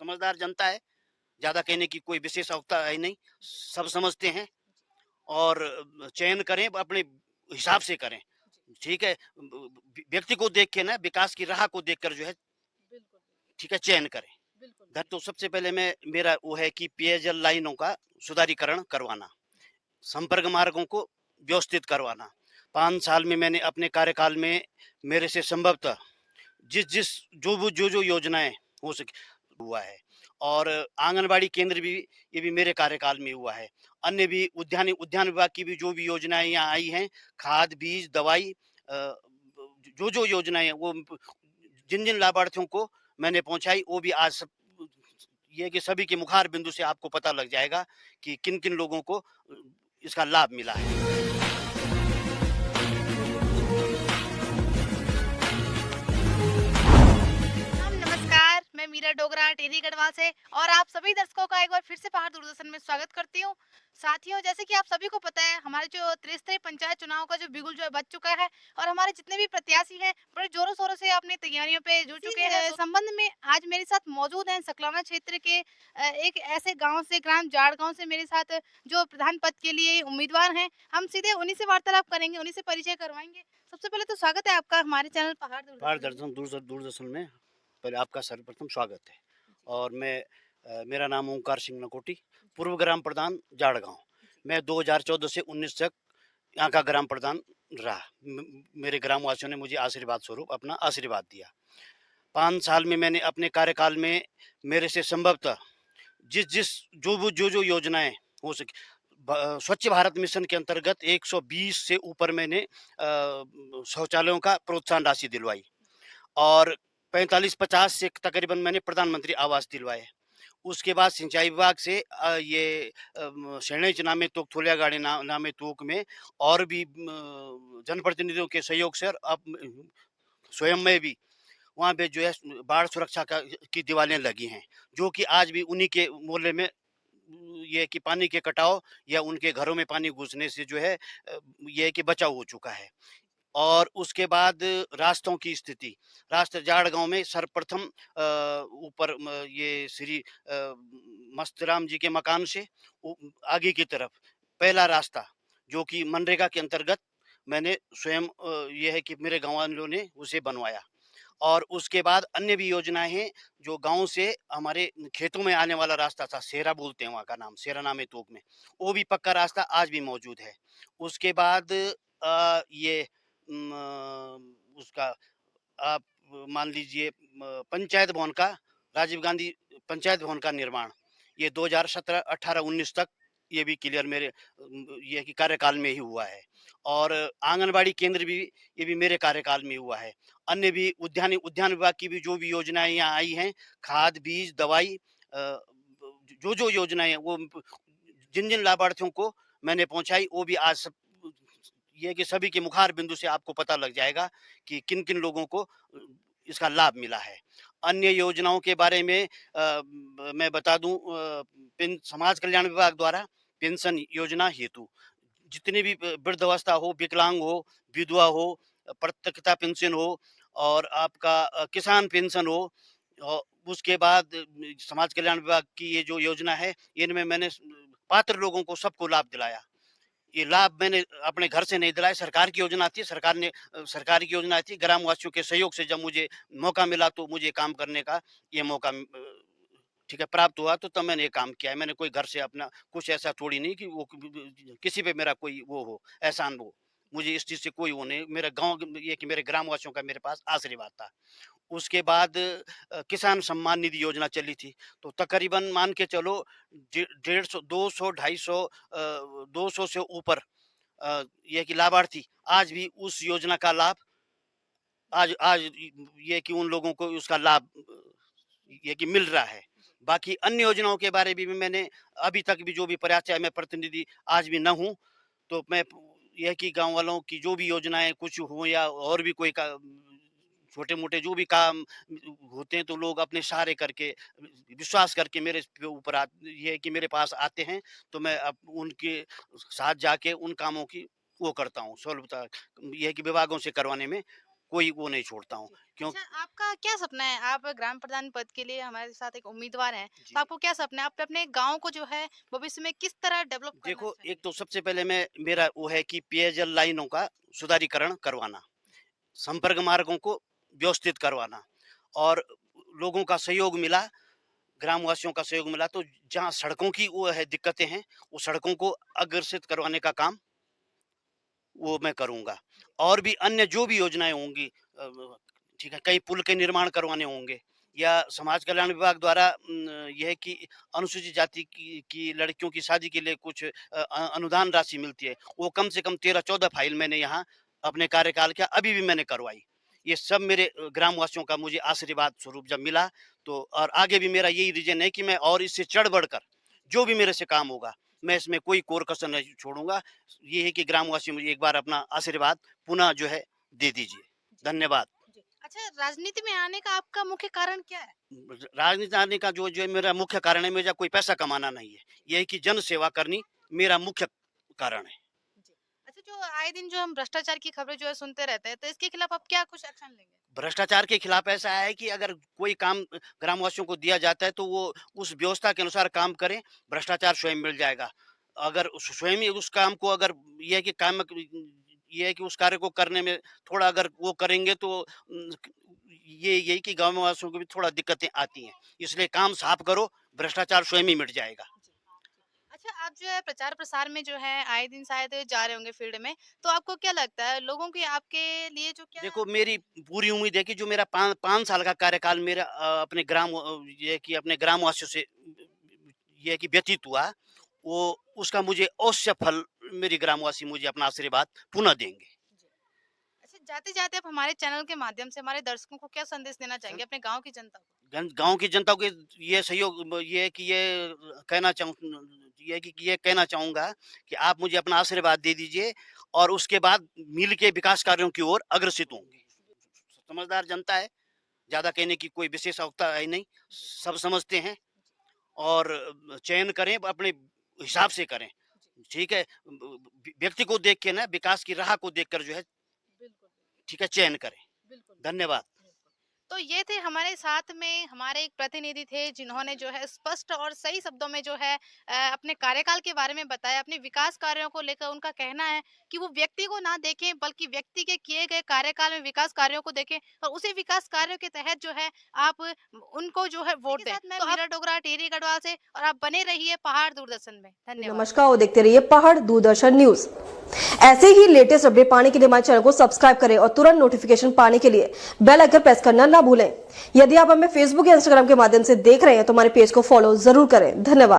समझदार जनता है, ज़्यादा कहने की कोई विशेष आवश्यकता है नहीं, सब समझते हैं और चयन करें अपने हिसाब से करें, ठीक है? व्यक्ति को देख के ना विकास की राह को देखकर जो है, बिल्कुल, ठीक है, चयन करें। बिल्कुल, घर जी। तो सबसे पहले मैं मेरा वो है कि पेयजल लाइनों का सुधारीकरण करवाना, संपर्क मार्गों को व्यवस्थित करवाना। 5 साल में मैंने अपने कार्यकाल में मेरे से संभवतः जिस जो योजनाएँ हो सके हुआ है और आंगनबाड़ी केंद्र भी ये भी मेरे कार्यकाल में हुआ है। अन्य भी उद्यान विभाग की भी जो भी योजनाएँ यहाँ आई हैं, खाद, बीज, दवाई जो योजनाएँ हैं वो जिन-जिन लाभार्थियों को मैंने पहुँचाई वो भी आज सब ये है कि सभी के मुखार बिंदु से आपको पता लग जाएगा कि किन-किन लोगों को इसका लाभ मिला है। नमस्कार, मैं मीरा डोगरा टेरी गढ़वाल से और आप सभी दर्शकों का एक बार फिर से पहाड़ दूरदर्शन में स्वागत करती हूँ। साथियों, जैसे कि आप सभी को पता है, हमारे जो त्रिस्तरीय पंचायत चुनाव का जो बिगुल जो है बज चुका है और हमारे जितने भी प्रत्याशी हैं, बड़े जोरों-शोरों से अपनी तैयारियों पे जुट चुके हैं। संबंध में आज मेरे साथ मौजूद हैं सकलाना क्षेत्र के एक ऐसे गाँव से, ग्राम जाड़ गाँव से मेरे साथ जो प्रधान पद के लिए उम्मीदवार हैं। हम सीधे उन्हीं से वार्तालाप करेंगे, उन्हीं से परिचय करवाएँगे। सबसे पहले तो स्वागत है आपका हमारे चैनल पहाड़ पहाड़ दूरदर्शन में। दर्शन दूरदर्शन में पहले आपका सर्वप्रथम स्वागत है और मेरा नाम ओंकार सिंह नकोटी, पूर्व ग्राम प्रधान जाड़गांव। मैं 2014 से 19 तक यहाँ का ग्राम प्रधान रहा। मेरे ग्रामवासियों ने मुझे आशीर्वाद स्वरूप अपना आशीर्वाद दिया। 5 साल में मैंने अपने कार्यकाल में मेरे से संभवतः जिस जिस जो योजनाएं हो सके स्वच्छ भारत मिशन के अंतर्गत 120 से ऊपर मैंने शौचालयों का प्रोत्साहन राशि दिलवाई और 45-50 से तकरीबन मैंने प्रधानमंत्री आवास दिलवाए। उसके बाद सिंचाई विभाग से शहनाई नामे तोक थोलिया गाड़ी नामे तोक में और भी जनप्रतिनिधियों के सहयोग से और अब स्वयं में भी वहाँ पे जो है बाढ़ सुरक्षा की दीवारें लगी हैं, जो कि आज भी उन्हीं के मोहल्ले में ये है कि पानी के कटाव या उनके घरों में पानी घुसने से जो है ये है कि बचाव हो चुका है। और उसके बाद रास्तों की स्थिति, रास्ते जाड़ गाँव में सर्वप्रथम ऊपर ये श्री मस्तराम जी के मकान से आगे की तरफ पहला रास्ता जो कि मनरेगा के अंतर्गत मैंने स्वयं ये है कि मेरे गाँव वालों ने उसे बनवाया और उसके बाद अन्य भी योजनाएं हैं जो गांव से हमारे खेतों में आने वाला रास्ता था, सेरा बोलते हैं वहाँ का नाम, सेरा नाम है तोक में, वो भी पक्का रास्ता आज भी मौजूद है। उसके बाद ये उसका आप मान लीजिए पंचायत भवन का, राजीव गांधी पंचायत भवन का निर्माण, ये 2017, 18, 19 तक ये भी क्लियर मेरे ये कि कार्यकाल में ही हुआ है और आंगनबाड़ी केंद्र भी ये भी मेरे कार्यकाल में हुआ है। अन्य भी उद्यान विभाग की भी जो भी योजनाएं यहाँ आई हैं, खाद, बीज, दवाई जो योजनाएं हैं वो जिन जिन लाभार्थियों को मैंने पहुंचाई वो भी आज सब ये है कि सभी के मुखार बिंदु से आपको पता लग जाएगा कि किन किन लोगों को इसका लाभ मिला है। अन्य योजनाओं के बारे में मैं बता दूं, समाज कल्याण विभाग द्वारा पेंशन योजना हेतु जितने भी वृद्धावस्था हो, विकलांग हो, विधवा हो, प्रत्यक्षता पेंशन हो और आपका किसान पेंशन हो, और उसके बाद समाज कल्याण विभाग की ये जो योजना है, इनमें मैंने पात्र लोगों को सबको लाभ दिलाया। ये लाभ मैंने अपने घर से नहीं दिलाए, सरकार की योजना थी, सरकार की योजना थी, ग्रामवासियों के सहयोग से जब मुझे मौका मिला तो मुझे काम करने का ये मौका ठीक है प्राप्त हुआ तो तब मैंने ये काम किया है। मैंने कोई घर से अपना कुछ ऐसा थोड़ी नहीं कि वो किसी पे मेरा कोई वो हो, एहसान हो। मुझे इस चीज़ से कोई वो नहीं, मेरा गाँव ये कि मेरे ग्रामवासियों का मेरे पास आशीर्वाद था। उसके बाद किसान सम्मान निधि योजना चली थी, तो तकरीबन मान के चलो 150, 200, 250, 200 से ऊपर ये कि लाभार्थी आज भी उस योजना का लाभ आज आज ये कि उन लोगों को उसका लाभ ये कि मिल रहा है। बाकी अन्य योजनाओं के बारे में भी मैंने अभी तक भी जो भी प्रयास, चाहे मैं प्रतिनिधि आज भी न हूँ, तो मैं यह कि गाँव वालों की जो भी योजनाएँ कुछ हो या और भी कोई का छोटे-मोटे जो भी काम होते हैं तो लोग अपने सहारे करके, विश्वास करके मेरे पे ऊपर ये है कि मेरे पास आते हैं, तो मैं अब उनके साथ जाके उन कामों की वो करता हूँ, सुलभता ये है कि विभागों से करवाने में। कोई वो नहीं छोड़ता हूँ। क्यों? अच्छा, आपका क्या सपना है? आप ग्राम प्रधान पद के लिए हमारे साथ एक उम्मीदवार हैं, जी। तो आपको क्या सपना है? आप अपने गाँव को जो है भविष्य में किस तरह डेवलप करना देखो, चाहेंगे? एक तो सबसे पहले मेरा वो है कि पेयजल लाइनों का सुधारीकरण करवाना, संपर्क मार्गों को व्यवस्थित करवाना और लोगों का सहयोग मिला, ग्रामवासियों का सहयोग मिला तो जहाँ सड़कों की वो है दिक्कतें हैं, वो सड़कों को अग्रसित करवाने का काम वो मैं करूँगा। और भी अन्य जो भी योजनाएँ होंगी ठीक है, कई पुल के निर्माण करवाने होंगे या समाज कल्याण विभाग द्वारा ये है कि अनुसूचित जाति की लड़कियों की शादी के लिए कुछ अनुदान राशि मिलती है, वो कम से कम 13-14 फाइल मैंने यहाँ अपने कार्यकाल के अभी भी मैंने करवाई। ये सब मेरे ग्रामवासियों का मुझे आशीर्वाद स्वरूप जब मिला, तो और आगे भी मेरा यही रीज़न है कि मैं और इससे चढ़ बढ़कर जो भी मेरे से काम होगा, मैं इसमें कोई कोर-कसर नहीं छोड़ूँगा। ये है कि ग्रामवासी मुझे एक बार अपना आशीर्वाद पुनः जो है दे दीजिए। धन्यवाद। जी। अच्छा, राजनीति में आने का आपका मुख्य कारण क्या है? राजनीति आने का जो जो मेरा मुख्य कारण है, मेरा कोई पैसा कमाना नहीं है। ये है कि जन सेवा करनी मेरा मुख्य कारण है। जी। अच्छा, जो आए दिन जो हम भ्रष्टाचार की खबरें जो है सुनते रहते हैं, तो इसके खिलाफ आप क्या कुछ एक्शन लेंगे? भ्रष्टाचार के खिलाफ ऐसा है कि अगर कोई काम ग्रामवासियों को दिया जाता है तो वो उस व्यवस्था के अनुसार काम करें, भ्रष्टाचार स्वयं मिल जाएगा। अगर स्वयं ही उस काम को अगर ये है कि काम ये है कि उस कार्य को करने में थोड़ा अगर वो करेंगे तो ये यही कि गाँववासियों को भी थोड़ा दिक्कतें आती हैं। इसलिए काम साफ करो, भ्रष्टाचार स्वयं ही मिट जाएगा। अच्छा, आप जो है प्रचार प्रसार में जो है आए दिन शायद जा रहे होंगे फील्ड में, तो आपको क्या लगता है लोगों की आपके लिए जो क्या देखो, मेरी पूरी उम्मीद है कि जो मेरा 5 साल का कार्यकाल मेरा अपने ये है कि अपने ग्रामवासियों से ये है कि व्यतीत हुआ, वो उसका मुझे अवश्य फल मेरे ग्रामवासी मुझे अपना आशीर्वाद पुनः देंगे। अच्छा, जाते-जाते आप हमारे चैनल के माध्यम से हमारे दर्शकों को क्या संदेश देना चाहेंगे अपने गाँव की जनता को? गाँव की जनता को ये सहयोग ये है कि कहना चाहूँ ये कहना चाहूँगा कि आप मुझे अपना आशीर्वाद दे दीजिए और उसके बाद मिल के विकास कार्यों की ओर अग्रसित होंगे। समझदार जनता है, ज़्यादा कहने की कोई विशेष आवश्यकता है नहीं, सब समझते हैं और चयन करें अपने हिसाब से करें, ठीक है? व्यक्ति को देख के ना विकास की राह को देखकर जो है बिल्कुल, ठीक है चयन करें। बिल्कुल। धन्यवाद। तो ये थे हमारे साथ में हमारे एक प्रतिनिधि थे जिन्होंने जो है स्पष्ट और सही शब्दों में जो है अपने कार्यकाल के बारे में बताया, अपने विकास कार्यों को लेकर उनका कहना है कि वो व्यक्ति को ना देखें बल्कि व्यक्ति के किए गए कार्यकाल में विकास कार्यों को देखें और उसी विकास कार्यों के तहत जो है आप उनको जो है वोट दें। मैं मीरा डोगरा टिहरी गढ़वाल से और आप बने रहिए पहाड़ दूरदर्शन में। धन्यवाद। नमस्कार और देखते रहिए पहाड़ दूरदर्शन न्यूज। ऐसे ही लेटेस्ट अपडेट पाने के लिए हमारे चैनल को सब्सक्राइब करें और तुरंत नोटिफिकेशन पाने के लिए बेल आइकन प्रेस करना ना भूलें। यदि आप हमें फेसबुक या इंस्टाग्राम के माध्यम से देख रहे हैं तो हमारे पेज को फॉलो जरूर करें। धन्यवाद।